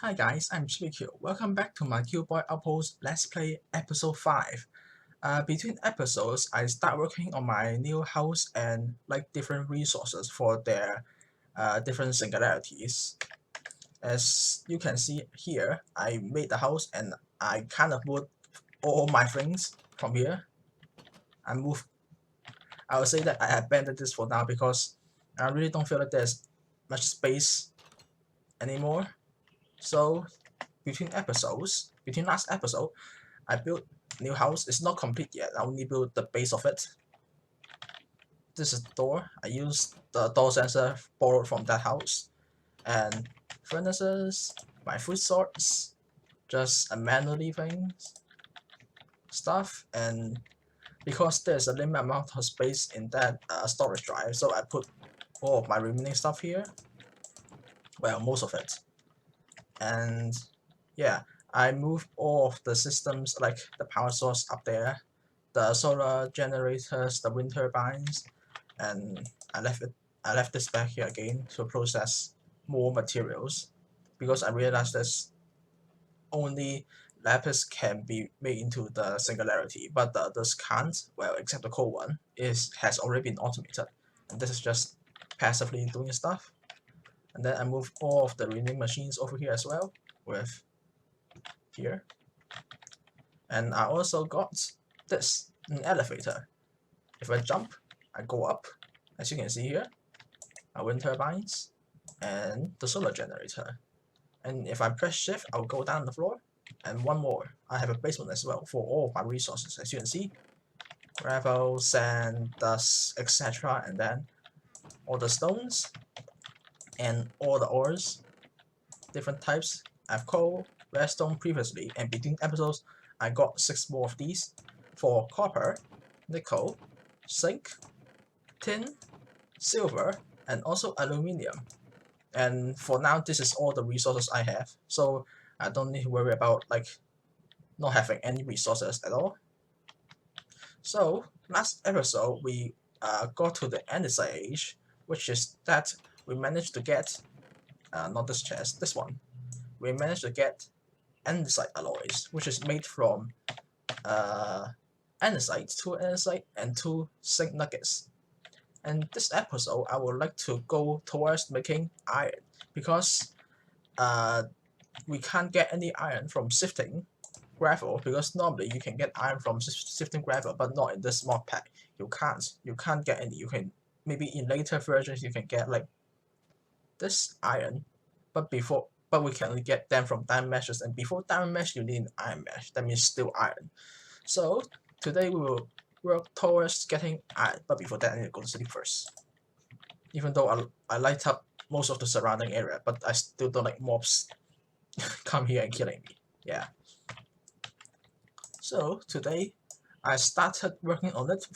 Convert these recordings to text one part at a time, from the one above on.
Hi guys, I'm Shear. Welcome back to my Cuboid Outpost Let's Play episode 5. Between episodes, I start working on my new house and like different resources for their different singularities. As you can see here, I made the house and I kind of moved all my things from here. I would say that I abandoned this for now because I really don't feel like there's much space anymore. So between last episode, I built new house. It's not complete yet. I only built the base of it. This is the door. I used the door sensor borrowed from that house. And furnaces, my food sorts, just a manually things stuff. And because there's a limited amount of space in that storage drive, so I put all of my remaining stuff here. Well, most of it. And yeah, I moved all of the systems like the power source up there, the solar generators, the wind turbines, and I left this back here again to process more materials because I realized there's only lapis can be made into the singularity, but the others can't. Well, except the coal one has already been automated, and this is just passively doing stuff. And then I move all of the remaining machines over here as well with here. And I also got this, an elevator. If I jump, I go up, as you can see here, my wind turbines, and the solar generator. And if I press shift, I'll go down the floor. And one more, I have a basement as well for all of my resources, as you can see. Gravel, sand, dust, etc. And then all the stones, and all the ores, different types. I have coal, redstone previously, and between episodes, I got 6 more of these for copper, nickel, zinc, tin, silver, and also aluminium. And for now, this is all the resources I have, so I don't need to worry about like not having any resources at all. So last episode we got to the andesite age, which is that we managed to get not this chest, this one. We managed to get andesite alloys, which is made from uh, andesite, 2 andesite, and 2 zinc nuggets. And this episode, I would like to go towards making iron because we can't get any iron from sifting gravel because normally you can get iron from sifting gravel, but not in this mod pack. You can't get any. You can maybe in later versions you can get like this iron, but we can only get them from diamond meshes, and before diamond mesh you need an iron mesh. That means still iron. So today we will work towards getting iron, but before that I need to go to sleep first. Even though I light up most of the surrounding area, but I still don't like mobs come here and killing me. Yeah. So today I started working on it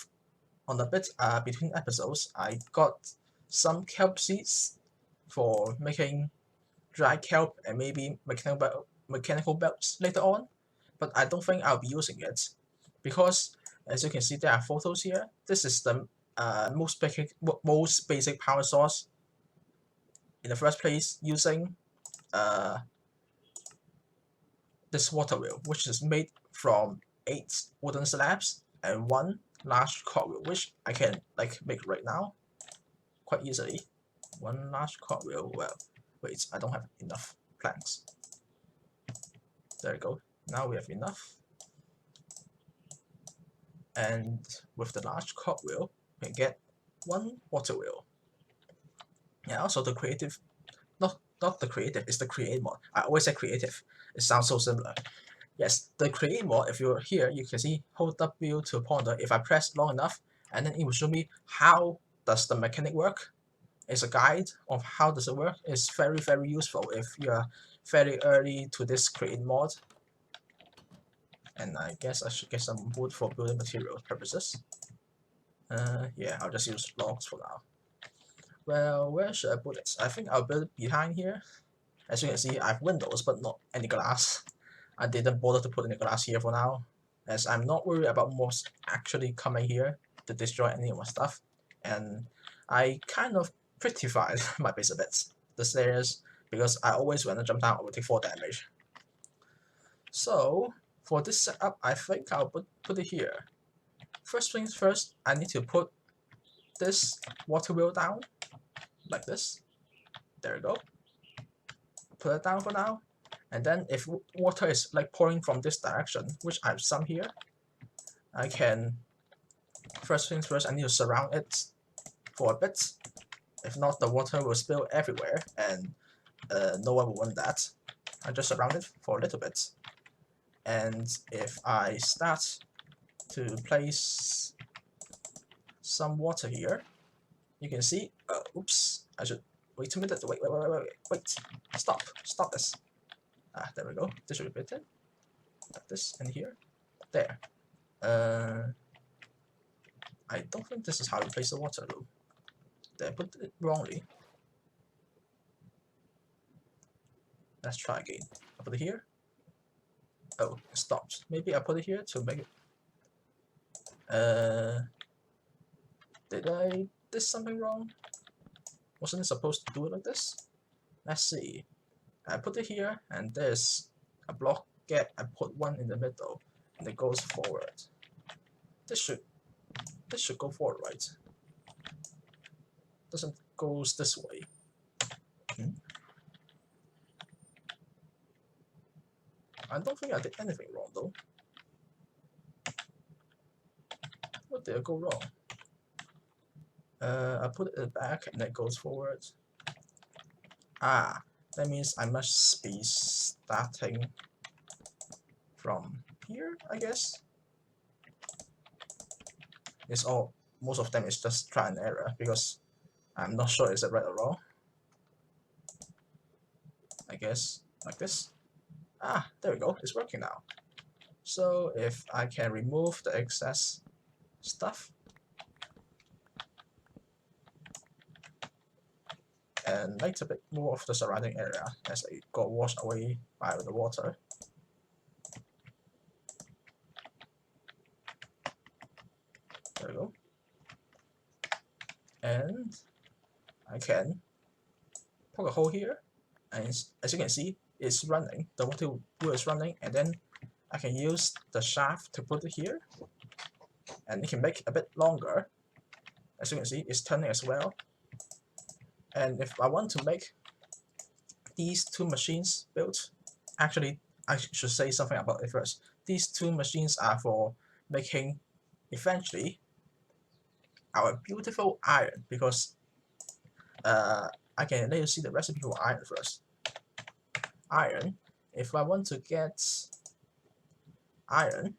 on a bit between episodes. I got some kelp seeds for making dry kelp and maybe mechanical belts later on, but I don't think I'll be using it because as you can see there are photos here. This is the most basic power source in the first place using uh, this water wheel, which is made from 8 wooden slabs and 1 large cogwheel, which I can like make right now quite easily. 1 large cogwheel. Well, wait, I don't have enough planks. There we go. Now we have enough. And with the large cogwheel, we can get 1 water wheel. Yeah, also the creative, not the creative, it's the create mod. I always say creative. It sounds so similar. Yes, the create mod, if you're here, you can see hold W to ponder. If I press long enough, and then it will show me how does the mechanic work. It's a guide of how does it work. It's very, very useful if you're very early to this create mod. And I guess I should get some wood for building materials purposes. Yeah, I'll just use logs for now. Well, where should I put it? I think I'll build it behind here. As you can see, I have windows, but not any glass. I didn't bother to put any glass here for now, as I'm not worried about mobs actually coming here to destroy any of my stuff. And I kind of prettified my base a bit. The stairs because I always when I jump down I will take 4 damage. So for this setup, I think I'll put it here. First things first, I need to put this water wheel down like this. There we go. Put it down for now. And then if water is like pouring from this direction, which I have some here, I can, first things first, I need to surround it for a bit. If not, the water will spill everywhere and no one will want that. I just surround it for a little bit. And if I start to place some water here, you can see, oops, I should, wait a minute, wait, stop this. There we go, this should be better, like this, and here, there. I don't think this is how you place the water though. Did I put it wrongly? Let's try again. I put it here. Oh, it stopped. Maybe I put it here to make it. Did I did something wrong? Wasn't it supposed to do it like this? Let's see. I put it here, and there's a block gap. I put one in the middle, and it goes forward. This should go forward, right? Doesn't goes this way. I don't think I did anything wrong though. What did I go wrong? I put it back and it goes forward. That means I must be starting from here, I guess. It's all, most of them is just try and error because I'm not sure is it right or wrong. I guess like this. There we go, it's working now. So if I can remove the excess stuff and make a bit more of the surrounding area as it got washed away by the water. There we go. And I can poke a hole here, and as you can see, it's running. The water wheel is running, and then I can use the shaft to put it here, and it can make it a bit longer. As you can see, it's turning as well. And if I want to make these two machines built, actually, I should say something about it first. These two machines are for making, eventually, our beautiful iron, because I can let you see the recipe for iron first. Iron, if I want to get iron,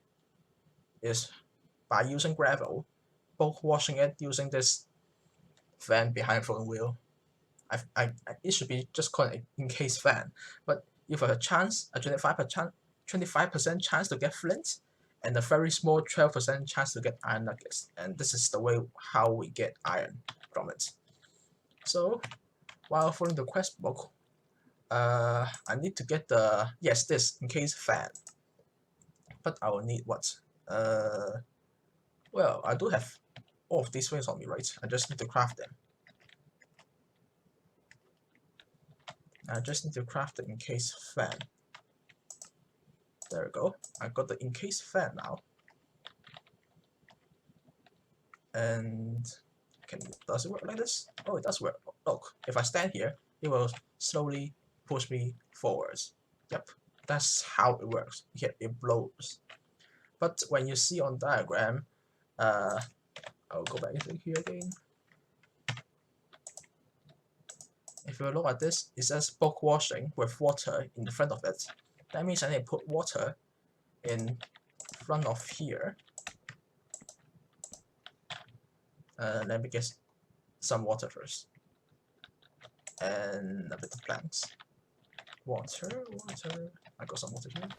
is by using gravel, bulk washing it using this fan behind floating wheel. It should be just called an encased fan, but if I have a chance, a 25% chance to get flint, and a very small 12% chance to get iron nuggets, and this is the way how we get iron from it. So while following the quest book, I need to get the, yes, this encased fan, but I will need what? Well, I do have all of these things on me, right? I just need to craft them. I just need to craft the encased fan. There we go. I got the encased fan now. And does it work like this? Oh, it does work. Look, if I stand here, it will slowly push me forwards. Yep, that's how it works. Yeah, it blows. But when you see on diagram, I'll go back into here again. If you look at this, it says bulk washing with water in the front of it. That means I need to put water in front of here. Let me get some water first. And a bit of planks. Water. I got some water here.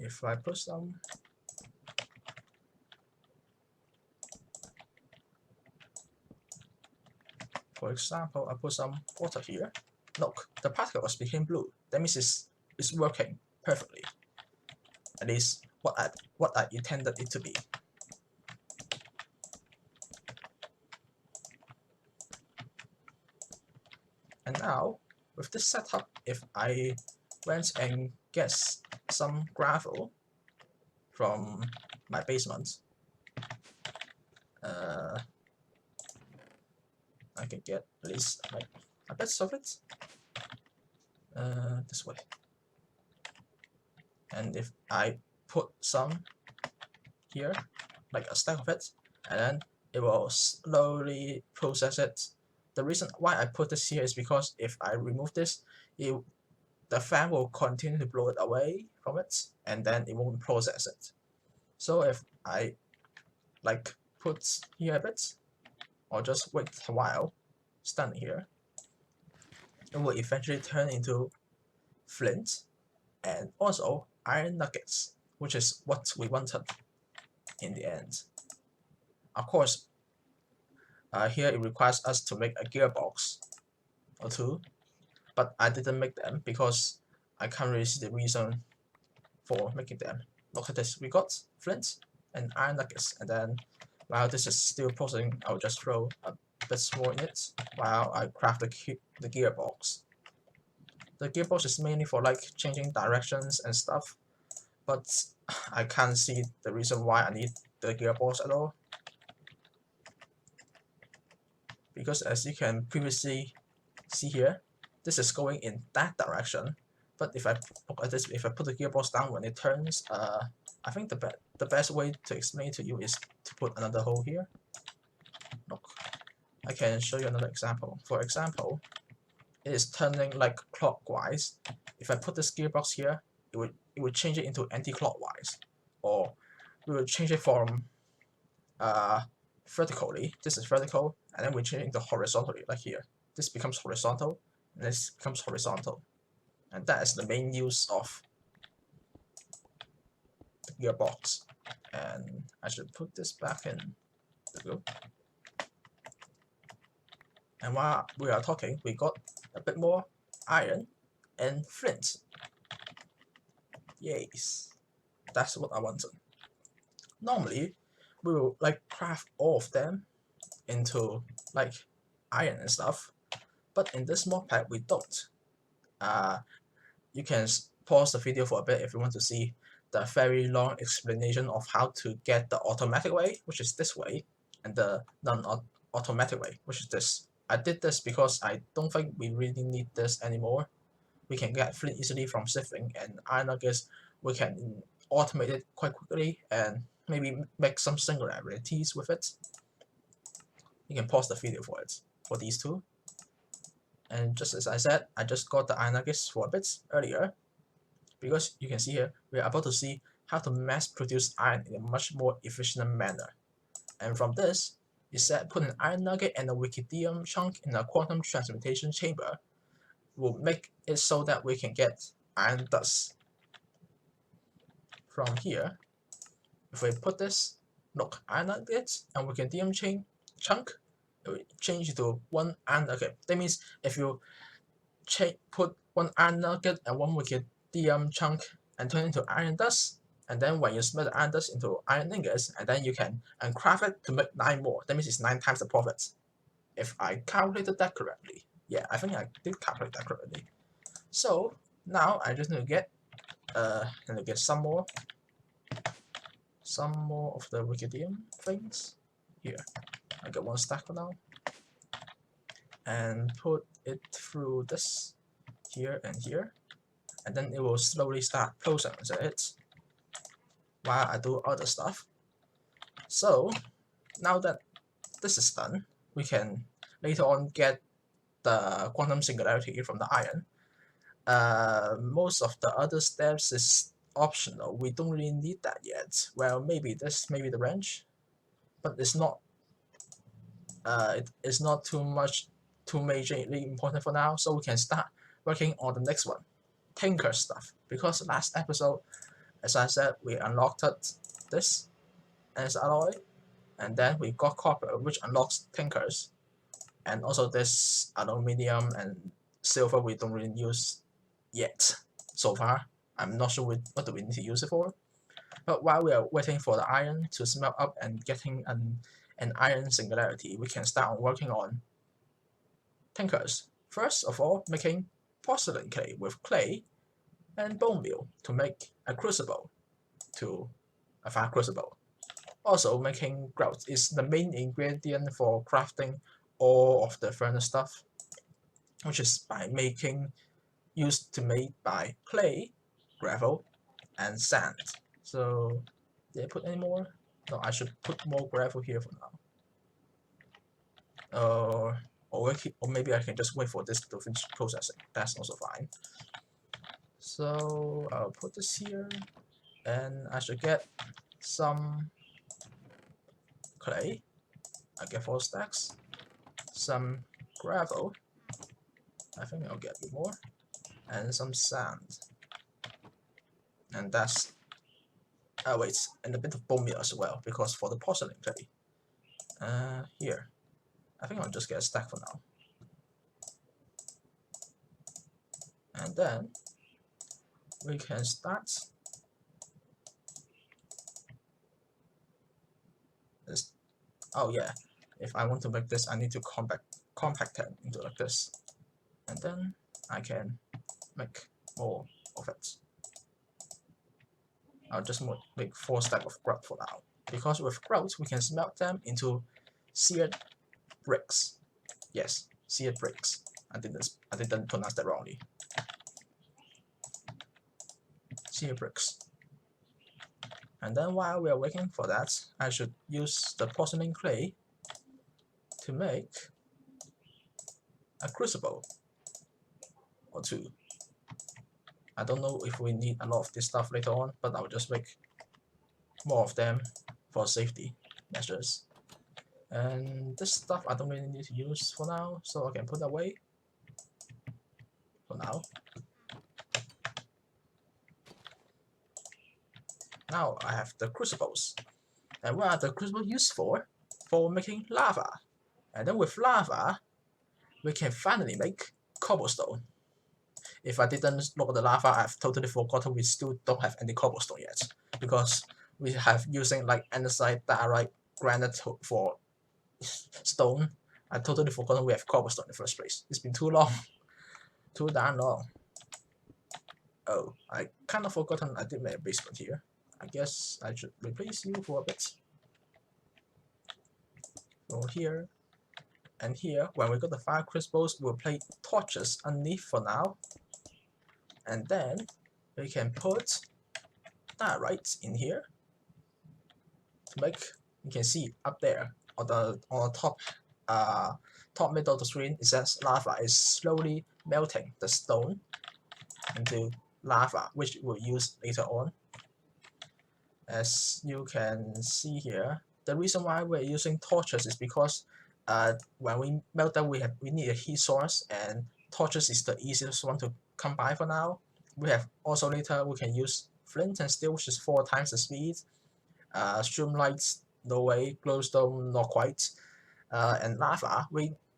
If I put some, for example, I put some water here. Look, the particles became blue. That means it's working perfectly. At least what I intended it to be. And now, with this setup, if I went and get some gravel from my basement, I can get at least like a bit of it this way. And if I put some here, like a stack of it, and then it will slowly process it. The reason why I put this here is because if I remove this, the fan will continue to blow it away from it, and then it won't process it. So if I like put here a bit, or just wait a while, standing here, it will eventually turn into flint and also iron nuggets, which is what we wanted in the end. Of course, here it requires us to make a gearbox or two, but I didn't make them because I can't really see the reason for making them. Look at this, we got flint and iron nuggets, and then while this is still processing, I'll just throw a bit more in it while I craft the gearbox. The gearbox is mainly for like changing directions and stuff, but I can't see the reason why I need the gearbox at all. Because as you can previously see here, this is going in that direction. But if I look at this, if I put the gearbox down when it turns, I think the best way to explain to you is to put another hole here. Look, I can show you another example. For example, it is turning like clockwise. If I put this gearbox here, it would change it into anti-clockwise, or we will change it from vertically. This is vertical, and then we change it into horizontally, like here. This becomes horizontal, and this becomes horizontal, and that is the main use of the gearbox. And I should put this back in the group. And while we are talking, we got a bit more iron and flint. Yes, that's what I wanted. Normally, we will like craft all of them into like iron and stuff, but in this mod pack we don't. You can pause the video for a bit if you want to see the very long explanation of how to get the automatic way, which is this way, and the non-automatic way, which is this. I did this because I don't think we really need this anymore. We can get flint easily from sifting, and iron nuggets we can automate it quite quickly and maybe make some singularities with it. You can pause the video for it, for these two. And just as I said, I just got the iron nuggets for a bit earlier, because you can see here, we are about to see how to mass produce iron in a much more efficient manner. And from this, it said put an iron nugget and a wikiddium chunk in a quantum transmutation chamber will make it so that we can get iron dust. From here, if we put this, look, iron nuggets and wikiddium chunk, it will change to one iron nugget. That means if you put one iron nugget and one wikiddium chunk and turn into iron dust, and then when you smelt the iron dust into iron ingots, and then you can craft it to make 9 more. That means it's 9 times the profit. If I calculated that correctly. Yeah, I think I did calculate that correctly. So now I just need to get some more of the wikiddium things here. I got 1 stack for now, and put it through this here and here, and then it will slowly start processing it while I do other stuff. So now that this is done, we can later on get the quantum singularity from the iron. Most of the other steps is optional. We don't really need that yet. Well, maybe this, maybe the wrench, but it's not. It is not too majorly important for now. So we can start working on the next one, tinker stuff. Because last episode, as I said, we unlocked this as alloy, and then we got copper, which unlocks tinkers, and also this aluminium and silver we don't really use yet so far. I'm not sure what do we need to use it for. But while we are waiting for the iron to smelt up and getting an iron singularity, we can start working on tinkers First of all, making porcelain clay with clay and bone meal to make a crucible, to a fire crucible. Also, making grout is the main ingredient for crafting all of the furnace stuff, which is by making used to made by clay, gravel, and sand. So, did I put any more? No, I should put more gravel here for now. Or maybe I can just wait for this to finish processing. That's also fine. So I'll put this here, and I should get some clay. I get 4 stacks. Some gravel. I think I'll get a bit more, and some sand. And that's wait, and a bit of bone meal as well, because for the porcelain clay. Here. I think I'll just get a stack for now. And then we can start this. Oh yeah, if I want to make this, I need to compact it into like this, and then I can make more of it. I'll just make 4 stacks of grout for now, because with grout we can smelt them into seared bricks. Yes, seared bricks. I didn't pronounce that wrongly. Seared bricks. And then while we are waiting for that, I should use the porcelain clay to make a crucible or 2. I don't know if we need a lot of this stuff later on, but I'll just make more of them for safety measures. And this stuff I don't really need to use for now, so I can put away for now. Now I have the crucibles. And what are the crucibles used for? For making lava. And then with lava, we can finally make cobblestone. If I didn't look at the lava, I've totally forgotten we still don't have any cobblestone yet, because we have using like andesite, diorite, granite for stone. I totally forgotten we have cobblestone in the first place. It's been too long. Too damn long. Oh, I kind of forgotten I did make a basement here. I guess I should replace you for a bit. So here and here, when we got the fire crystals, we'll place torches underneath for now. And then we can put diorite in here to make. You can see up there on the top top middle of the screen, it says lava is slowly melting the stone into lava, which we'll use later on. As you can see here, the reason why we're using torches is because when we melt them, we need a heat source, and torches is the easiest one to come by for now. We have also later we can use flint and steel, which is 4 times the speed. Streamlights, no way. Glowstone, not quite. And lava,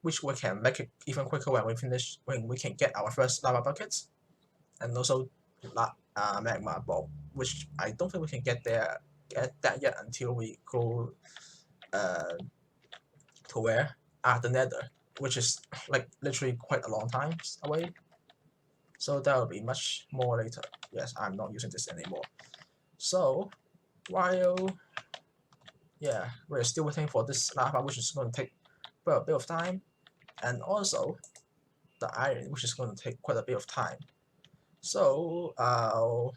which we can make it even quicker when we can get our first lava buckets, and also magma bulb, which I don't think we can get that yet until we go to where? The nether, which is like literally quite a long time away. So that will be much more later. Yes, I'm not using this anymore. So while we're still waiting for this lava, which is going to take quite a bit of time, and also the iron, which is going to take quite a bit of time. So I'll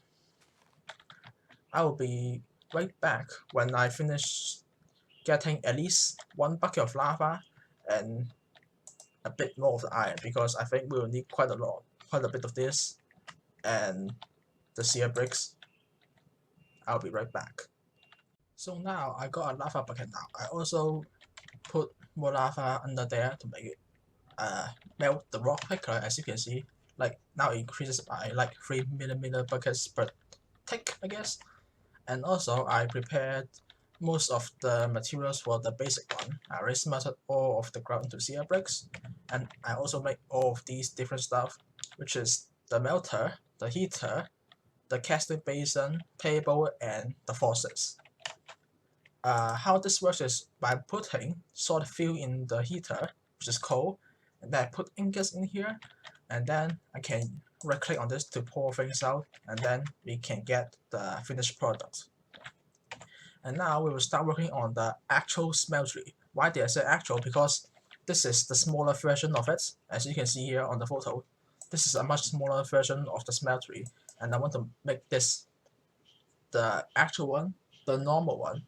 be right back when I finish getting at least 1 bucket of lava and a bit more of the iron, because I think we will need quite a bit of this and the sear bricks. I'll be right back. So now I got a lava bucket now. I also put more lava under there to make it melt the rock quicker, as you can see. Like now it increases by like 3mm buckets per tick, I guess. And also I prepared most of the materials for the basic one. I already smelted all of the grout into sear bricks, and I also make all of these different stuff, which is the melter, the heater, the casting basin, table, and the faucets. How this works is by putting solid fuel in the heater, which is coal, and then I put ingots in here, and then I can right click on this to pour things out, and then we can get the finished product. And now we will start working on the actual smeltery. Why did I say actual? Because this is the smaller version of it. As you can see here on the photo, this is a much smaller version of the smeltery, and I want to make this the actual one, the normal one,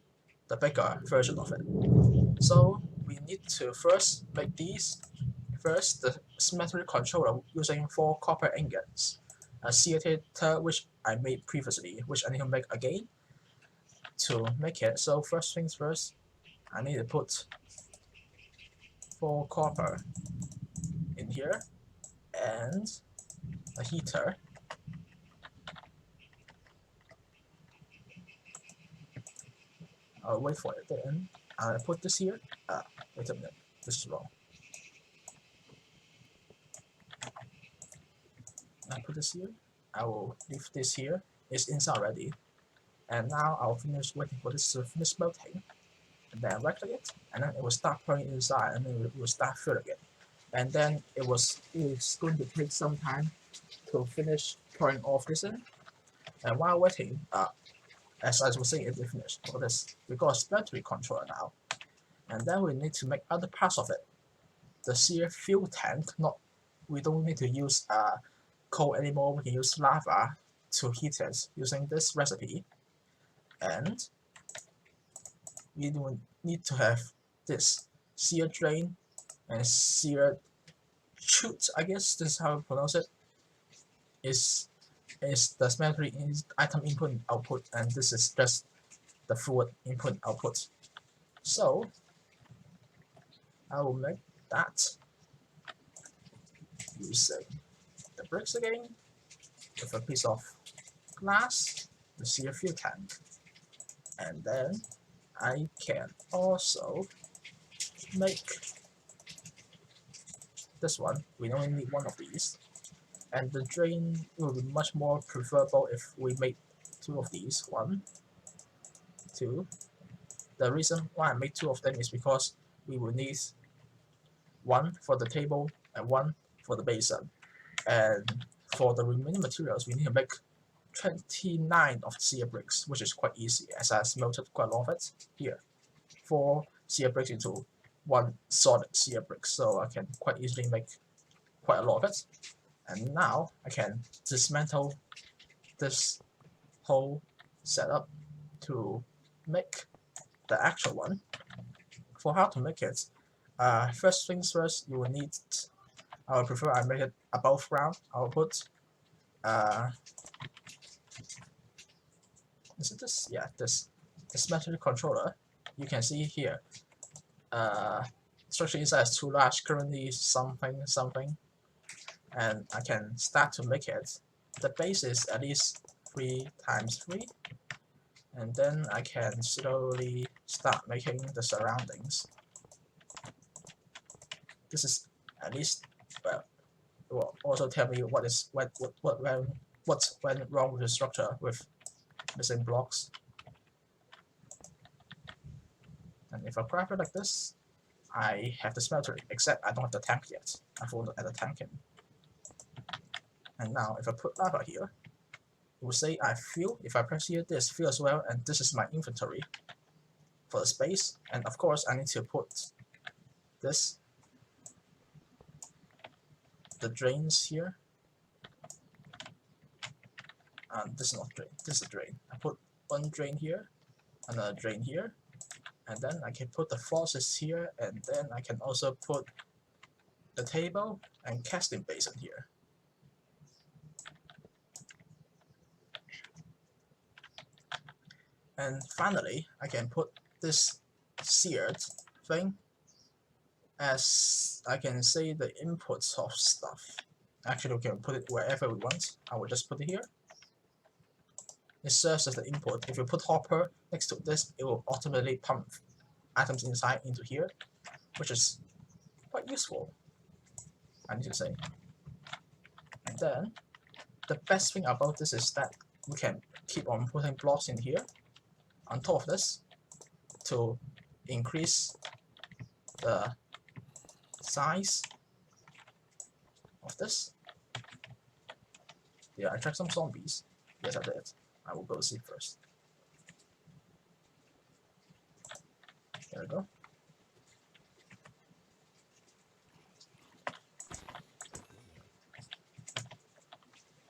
the bigger version of it. So we need to first make these. First, the Symmetry Controller using 4 copper ingots, a theater which I made previously, which I need to make again to make it. So first things first, I need to put 4 copper in here and a heater. I'll wait for it then. I'll put this here. Wait a minute, this is wrong. I put this here. I will leave this here. It's inside already. And now I'll finish waiting for this to finish melting. And then right click it, and then it will start pouring inside, and then it will start filling it. And then it's going to take some time to finish pouring off this in. And while waiting, as I was saying, it will finish. For this, we got a Symmetry Controller now. And then we need to make other parts of it. The Shear fuel tank, we don't need to use coal anymore, we can use lava to heat it using this recipe. And we will need to have this Shear drain and Shear chute, I guess this is how I pronounce it. Is the smeltery item input and output, and this is just the fluid input and output. So I will make that using the bricks again with a piece of glass, the Shear fuel tank, and then I can also make this one. We only need one of these, and the drain will be much more preferable if we make 2 of these. 1, 2. The reason why I make 2 of them is because we will need 1 for the table and 1 for the basin. And for the remaining materials, we need to make 29 of Shear bricks, which is quite easy as I smelted quite a lot of it here. 4 Shear bricks into 1 solid Shear brick, so I can quite easily make quite a lot of it. And now I can dismantle this whole setup to make the actual one. For how to make it, first things first, you will need, I would prefer I make it above ground. I will put, is it this? Yeah, this Symmetry Controller. You can see here, structure inside is too large, currently something, and I can start to make it. The base is at least 3 times 3, and then I can slowly start making the surroundings. This is at least, well, it will also tell me what went wrong with the structure with missing blocks. And if I grab it like this, I have the smeltery, except I don't have the tank yet. I forgot to add the tank in. And now if I put lava here, it will say I fill. If I press here, this fill as well, and this is my inventory for the space. And of course I need to put this, the drains here. And this is not drain, this is a drain. I put 1 drain here, another drain here, and then I can put the faucets here, and then I can also put the table and casting basin here. And finally, I can put this seared thing as, I can say, the inputs of stuff. Actually, we can put it wherever we want. I will just put it here. It serves as the input. If you put hopper next to this, it will automatically pump items inside into here, which is quite useful, I need to say. And then, the best thing about this is that we can keep on putting blocks in here on top of this to increase the size of this. Yeah, I tracked some zombies. Yes, I did. I will go see first. There we go.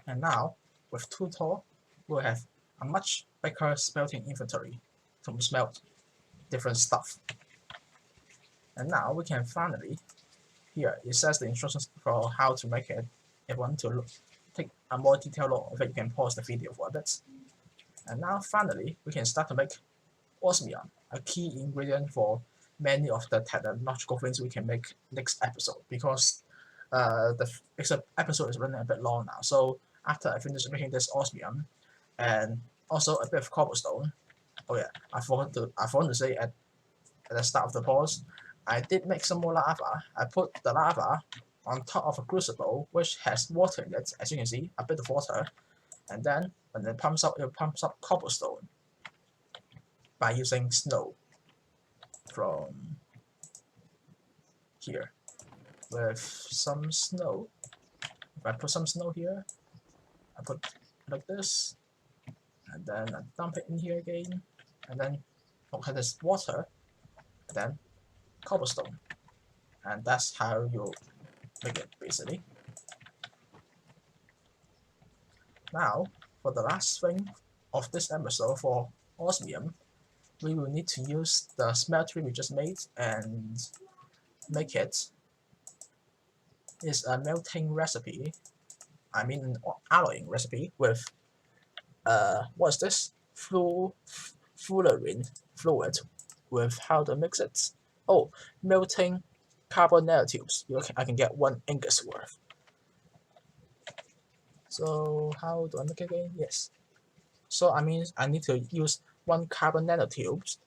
And now, with 2 Tor, we'll have a much bigger smelting inventory to smelt different stuff. And now we can finally, here it says the instructions for how to make it. If you want to take a more detailed look of it, you can pause the video for a bit. And now finally, we can start to make osmium, a key ingredient for many of the technological things we can make next episode, because the episode is running a bit long now. So after I finish making this osmium and also a bit of cobblestone, oh yeah, I forgot to say at the start of the pause, I did make some more lava. I put the lava on top of a crucible which has water in it, as you can see, a bit of water, and then when it pumps up cobblestone by using snow from here. With some snow, if I put some snow here, I put like this, and then I dump it in here again, and then okay, there's water, then cobblestone, and that's how you make it basically. Now, for the last thing of this episode for osmium, we will need to use the smeltery we just made and make it. Is a melting recipe. I mean an alloying recipe with what's this? Fullerene fluid with how to mix it. Oh, melting carbon nanotubes. I can get 1 ingot's worth. So how do I make it again? Yes. So I mean I need to use 1 carbon nanotubes,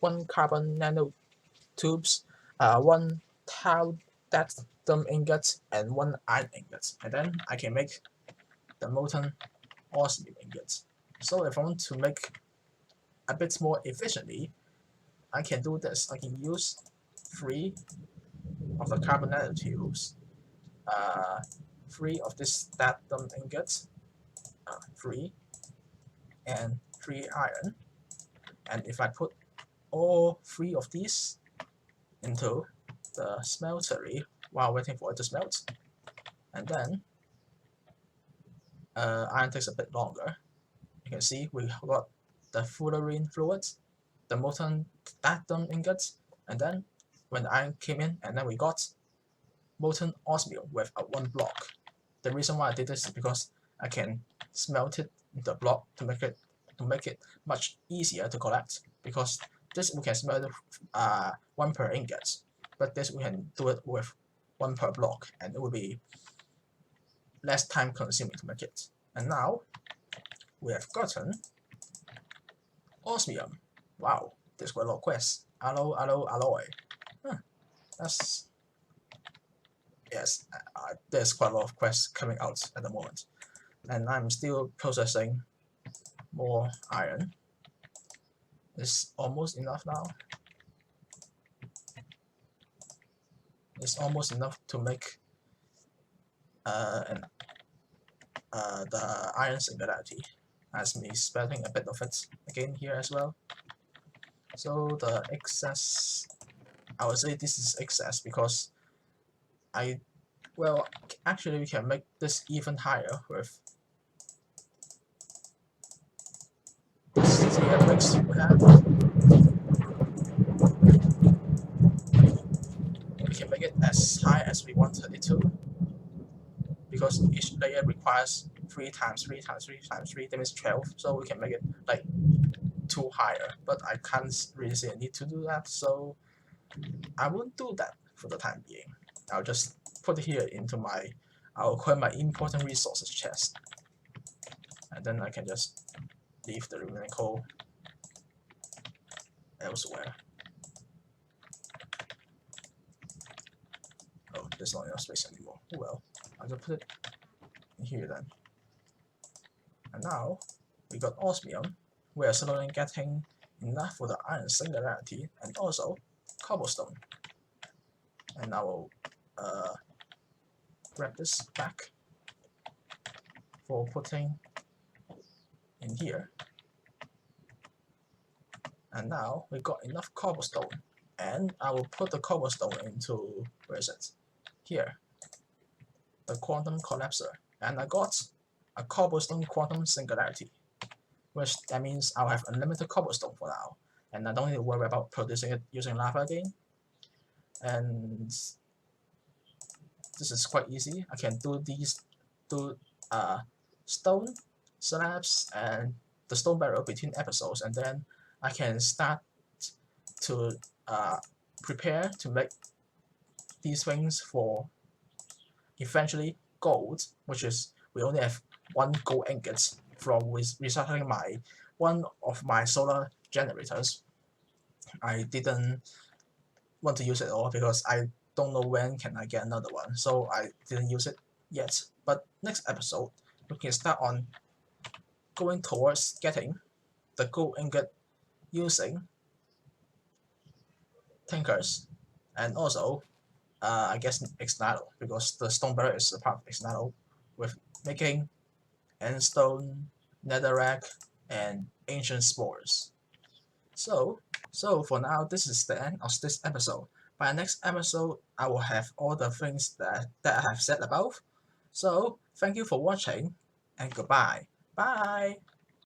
1 carbon nanotubes, 1 tau ingot, and 1 iron ingot, and then I can make the molten osmium ingots. So if I want to make a bit more efficiently, I can do this. I can use 3 of the carbon nanotubes, 3 of this tau ingots, 3, and 3 iron. And if I put all 3 of these into the smeltery while waiting for it to smelt, and then iron takes a bit longer. You can see we got the fullerene fluid, the molten tau ingots, and then when the iron came in, and then we got molten osmium with a 1 block. The reason why I did this is because I can smelt it into a block to make it much easier to collect, because this we can smelt 1 per ingot, but this we can do it with 1 per block, and it will be less time consuming to make it. And now we have gotten osmium. Wow, there's quite a lot of quests. Alloy. Huh. That's yes. There's quite a lot of quests coming out at the moment, and I'm still processing more iron. It's almost enough now. It's almost enough to make the iron singularity, as me spelling a bit of it again here as well. So the excess, I would say this is excess because well, actually we can make this even higher with this Gearbox we have. We can make it as high as we wanted it to, because each layer requires 3 times 3 times 3 times 3, that means 12, so we can make it like 2 higher, but I can't really see a need to do that, so I won't do that for the time being. I'll just put it here into I'll call my important resources chest, and then I can just leave the remaining coal elsewhere. Oh, there's not enough space anymore. Oh well, I'll just put it in here then. And now we got osmium. We are slowly getting enough for the iron singularity and also cobblestone. And I will grab this back for putting in here. And now we got enough cobblestone. And I will put the cobblestone into, where is it? Here. The quantum collapser. And I got a cobblestone quantum singularity. Which that means I'll have unlimited cobblestone for now. And I don't need to worry about producing it using lava again. And this is quite easy. I can do these two stone slabs and the stone barrel between episodes, and then I can start to prepare to make these things for eventually gold, which is we only have 1 gold ingot from recycling one of my solar generators. I didn't want to use it all because I don't know when can I get another one, so I didn't use it yet. But next episode we can start on going towards getting the gold ingot using tinkers, and also I guess Ignite, because the stone barrel is a part of Ignite, with making endstone, netherrack, and ancient spores. So for now, this is the end of this episode. By the next episode, I will have all the things that I have said above. So thank you for watching, and goodbye. Bye!